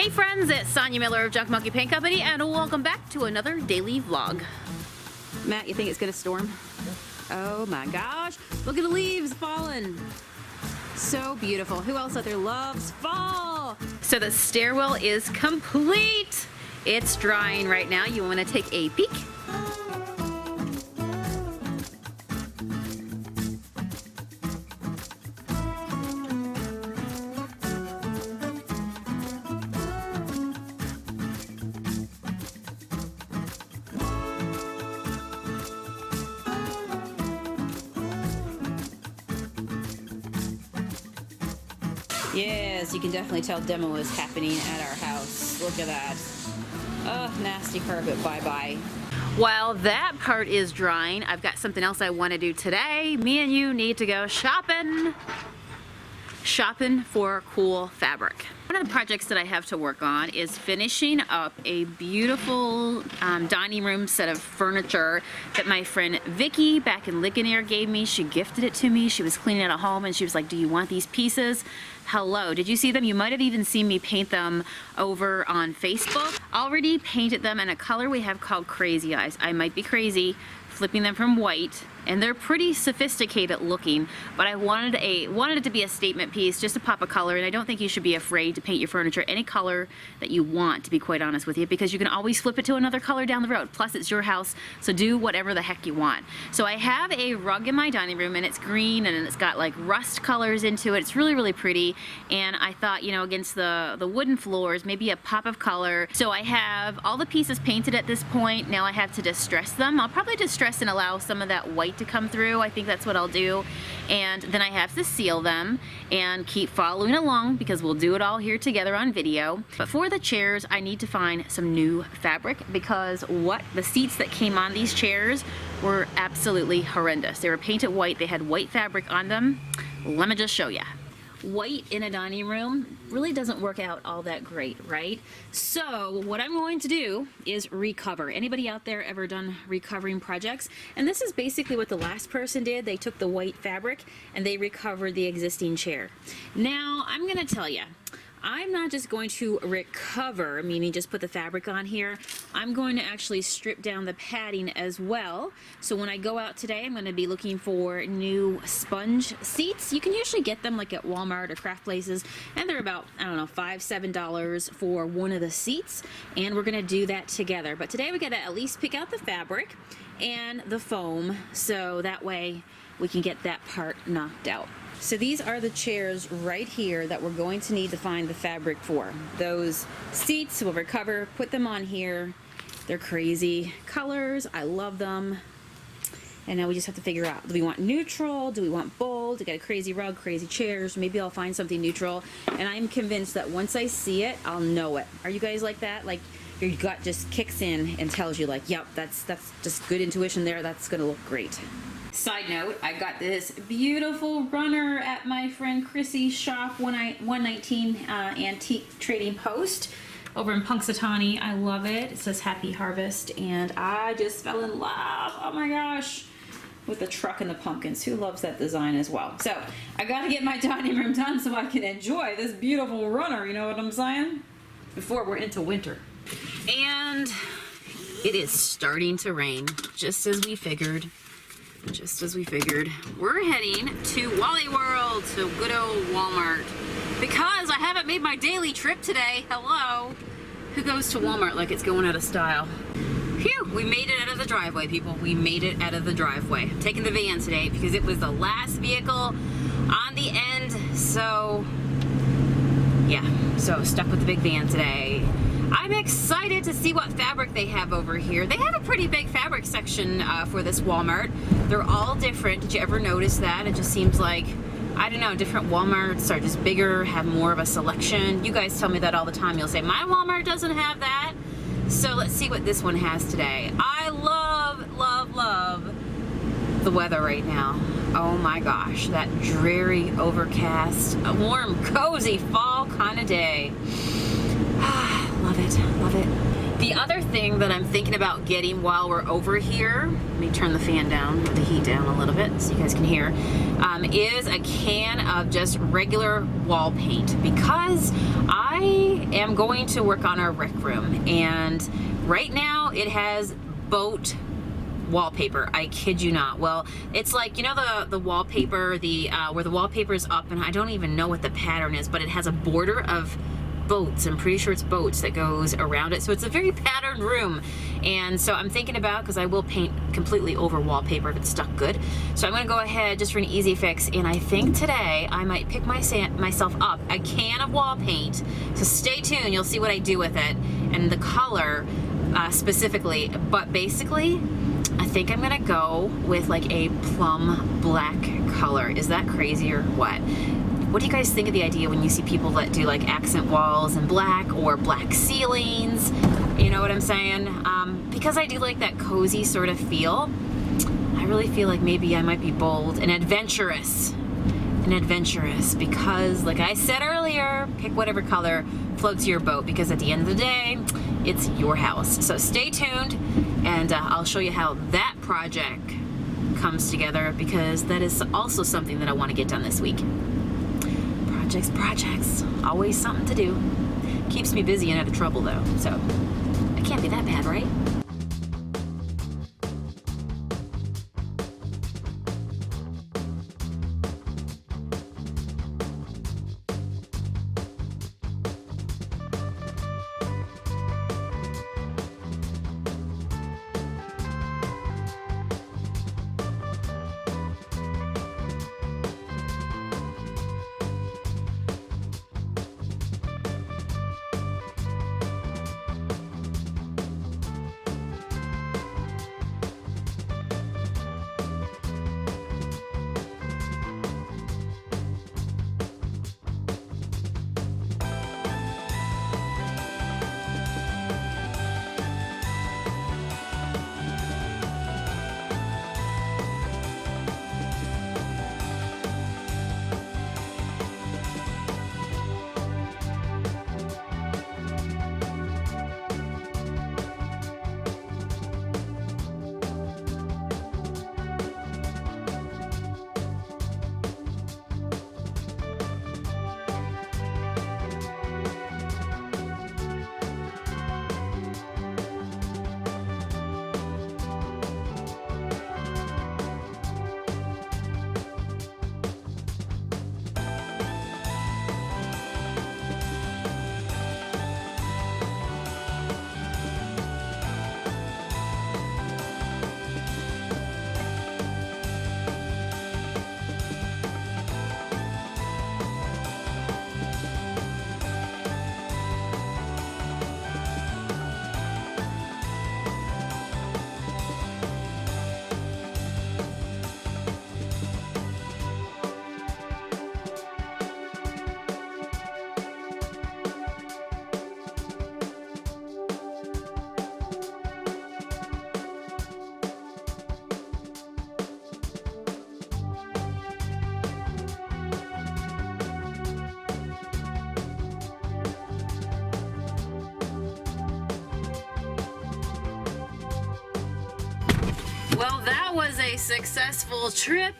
Hey friends, it's Sonia Miller of Junk Monkey Paint Company and welcome back to another daily vlog. Matt, you think it's gonna storm? Oh my gosh, look at the leaves falling. So beautiful. Who else out there loves fall? So the stairwell is complete. It's drying right now. You wanna take a peek? Yes, you can definitely tell demo is happening at our house. Look at that. Oh, nasty carpet, bye-bye. While that part is drying, I've got something else I want to do today. Me and you need to go shopping. Shopping for cool fabric. One of the projects that I have to work on is finishing up a beautiful dining room set of furniture that my friend Vicky back in Ligonier gave me. She gifted it to me. She was cleaning out a home and she was like, do you want these pieces? Hello, did you see them? You might have even seen me paint them over on Facebook. Already painted them in a color we have called Crazy Eyes. I might be crazy flipping them from white, and they're pretty sophisticated looking, but I wanted it to be a statement piece, just to pop a color, and I don't think you should be afraid to paint your furniture any color that you want, to be quite honest with you, because you can always flip it to another color down the road. Plus, it's your house, so do whatever the heck you want. So I have a rug in my dining room, and it's green, and it's got like rust colors into it. It's really, really pretty, and I thought, you know, against the wooden floors, maybe a pop of color. So I have all the pieces painted at this point. Now I have to distress them. I'll probably distress and allow some of that white to come through. I think that's what I'll do. And then I have to seal them and keep following along because we'll do it all here together on video. But for the chairs, I need to find some new fabric because the seats that came on these chairs were absolutely horrendous. They were painted white. They had white fabric on them. Let me just show you. White in a dining room really doesn't work out all that great, right? So what I'm going to do is recover. Anybody out there ever done recovering projects? And this is basically what the last person did. They took the white fabric and they recovered the existing chair. Now I'm gonna tell you, I'm not just going to recover, meaning just put the fabric on here. I'm going to actually strip down the padding as well. So when I go out today, I'm going to be looking for new sponge seats. You can usually get them like at Walmart or craft places, and they're about, I don't know, $5, $7 for one of the seats. And we're going to do that together. But today we got to at least pick out the fabric and the foam, so that way we can get that part knocked out. So these are the chairs right here that we're going to need to find the fabric for. Those seats we'll recover, put them on here. They're crazy colors. I love them. And now we just have to figure out, do we want neutral? Do we want bold? We got a crazy rug, crazy chairs. Maybe I'll find something neutral. And I'm convinced that once I see it, I'll know it. Are you guys like that? Like your gut just kicks in and tells you like, yep, that's just good intuition there. That's gonna look great. Side note, I got this beautiful runner at my friend Chrissy's shop, 119 Antique Trading Post over in Punxsutawney. I love it. It says Happy Harvest, and I just fell in love, oh my gosh, with the truck and the pumpkins. Who loves that design as well? So I gotta get my dining room done so I can enjoy this beautiful runner, you know what I'm saying? Before we're into winter. And it is starting to rain, just as we figured. Just as we figured. We're heading to Wally World, to good old Walmart, because I haven't made my daily trip today. Hello. Who goes to Walmart like it's going out of style? Phew, we made it out of the driveway, people. We made it out of the driveway. I'm taking the van today because it was the last vehicle on the end, so yeah, so stuck with the big van today. I'm excited to see what fabric they have over here. They have a pretty big fabric section for this Walmart. They're all different. Did you ever notice that? It just seems like, I don't know, different Walmarts are just bigger, have more of a selection. You guys tell me that all the time. You'll say, my Walmart doesn't have that. So let's see what this one has today. I love, love, love the weather right now. Oh my gosh, that dreary, overcast, a warm, cozy fall kind of day. Love it, love it. The other thing that I'm thinking about getting while we're over here, let me turn the fan down, or the heat down a little bit so you guys can hear, is a can of just regular wall paint, because I am going to work on our rec room, and right now it has boat wallpaper. I kid you not. Well, it's like, you know, the wallpaper, where the wallpaper is up, and I don't even know what the pattern is, but it has a border of boats. I'm pretty sure it's boats that goes around it. So it's a very patterned room. And so I'm thinking about, because I will paint completely over wallpaper if it's stuck good. So I'm going to go ahead just for an easy fix. And I think today I might pick myself up a can of wall paint. So stay tuned. You'll see what I do with it and the color specifically. But basically, I think I'm going to go with like a plum black color. Is that crazy or what? What do you guys think of the idea when you see people that do like accent walls in black or black ceilings? You know what I'm saying? Because I do like that cozy sort of feel, I really feel like maybe I might be bold and adventurous. Because like I said earlier, pick whatever color floats your boat, because at the end of the day, it's your house. So stay tuned, and I'll show you how that project comes together, because that is also something that I want to get done this week. Projects, always something to do. Keeps me busy and out of trouble though, so it can't be that bad, right? Well, that was a successful trip.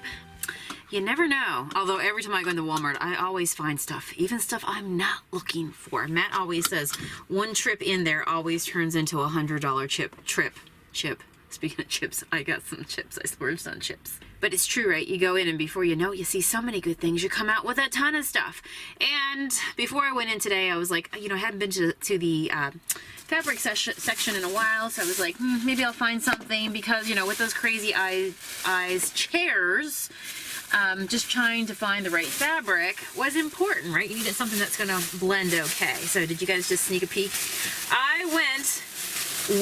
You never know. Although every time I go into Walmart, I always find stuff, even stuff I'm not looking for. Matt always says one trip in there always turns into a $100 chip. Speaking of chips, I got some chips. I splurged on chips. But it's true, right? You go in and before you know it, you see so many good things. You come out with a ton of stuff. And before I went in today, I was like, you know, I hadn't been to the fabric section in a while. So I was like, maybe I'll find something, because, you know, with those crazy eyes chairs, just trying to find the right fabric was important, right? You needed something that's going to blend okay. So did you guys just sneak a peek? I went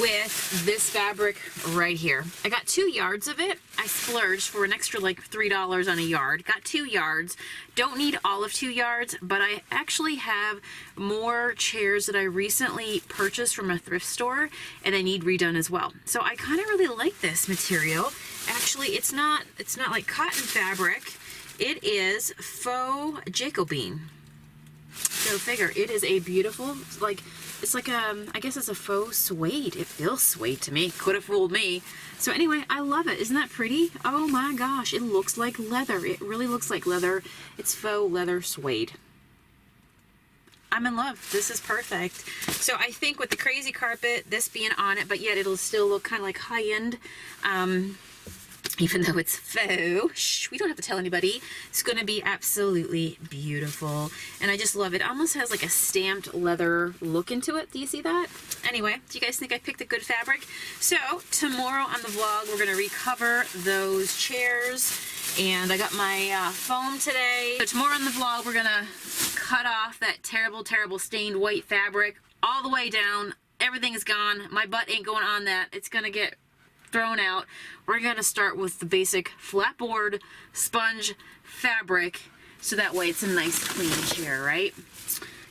with this fabric right here. I got 2 yards of it. I splurged for an extra like $3 on a yard. Got 2 yards. Don't need all of 2 yards, but I actually have more chairs that I recently purchased from a thrift store, and I need redone as well. So I kind of really like this material. Actually, it's not like cotton fabric. It is faux Jacobine. Go figure. It is a beautiful, like, it's like I guess it's a faux suede. It feels suede to me. Could have fooled me. So anyway, I love it. Isn't that pretty? Oh my gosh, it looks like leather. It really looks like leather. It's faux leather suede. I'm in love. This is perfect. So I think with the crazy carpet, this being on it, but yet it'll still look kind of like high-end, even though it's faux. Shh, we don't have to tell anybody. It's going to be absolutely beautiful. And I just love it. It almost has like a stamped leather look into it. Do you see that? Anyway, do you guys think I picked a good fabric? So tomorrow on the vlog, we're going to recover those chairs. And I got my foam today. So tomorrow on the vlog, we're going to cut off that terrible, terrible stained white fabric all the way down. Everything is gone. My butt ain't going on that. It's going to get thrown out. We're going to start with the basic flat board sponge fabric, so that way it's a nice clean chair, right?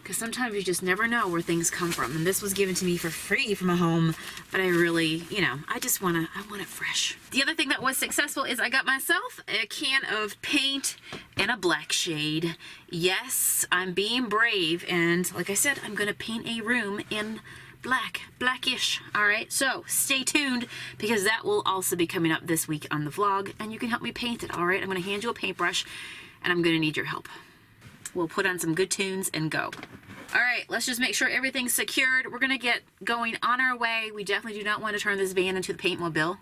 Because sometimes you just never know where things come from. And this was given to me for free from a home, but I really, you know, I want it fresh. The other thing that was successful is I got myself a can of paint in a black shade. Yes, I'm being brave, and like I said, I'm going to paint a room in blackish. All right, so stay tuned, because that will also be coming up this week on the vlog, and you can help me paint it. All right, I'm going to hand you a paintbrush, and I'm going to need your help. We'll put on some good tunes and go. All right, let's just make sure everything's secured. We're going to get going on our way. We definitely do not want to turn this van into the paint mobile.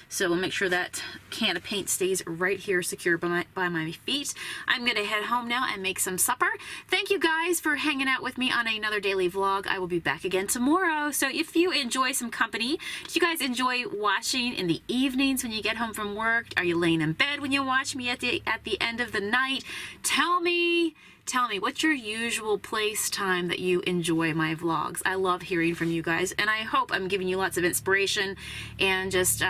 So we'll make sure that can of paint stays right here secure by my feet. I'm going to head home now and make some supper. Thank you guys for hanging out with me on another daily vlog. I will be back again tomorrow. So if you enjoy some company, do you guys enjoy watching in the evenings when you get home from work? Are you laying in bed when you watch me at the end of the night? Tell me, what's your usual place time that you enjoy my vlogs? I love hearing from you guys, and I hope I'm giving you lots of inspiration and just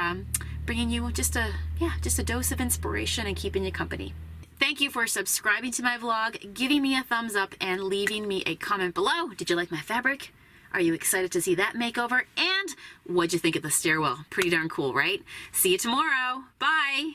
bringing you just a dose of inspiration and keeping you company. Thank you for subscribing to my vlog, giving me a thumbs up, and leaving me a comment below. Did you like my fabric? Are you excited to see that makeover? And what'd you think of the stairwell? Pretty darn cool, right? See you tomorrow. Bye.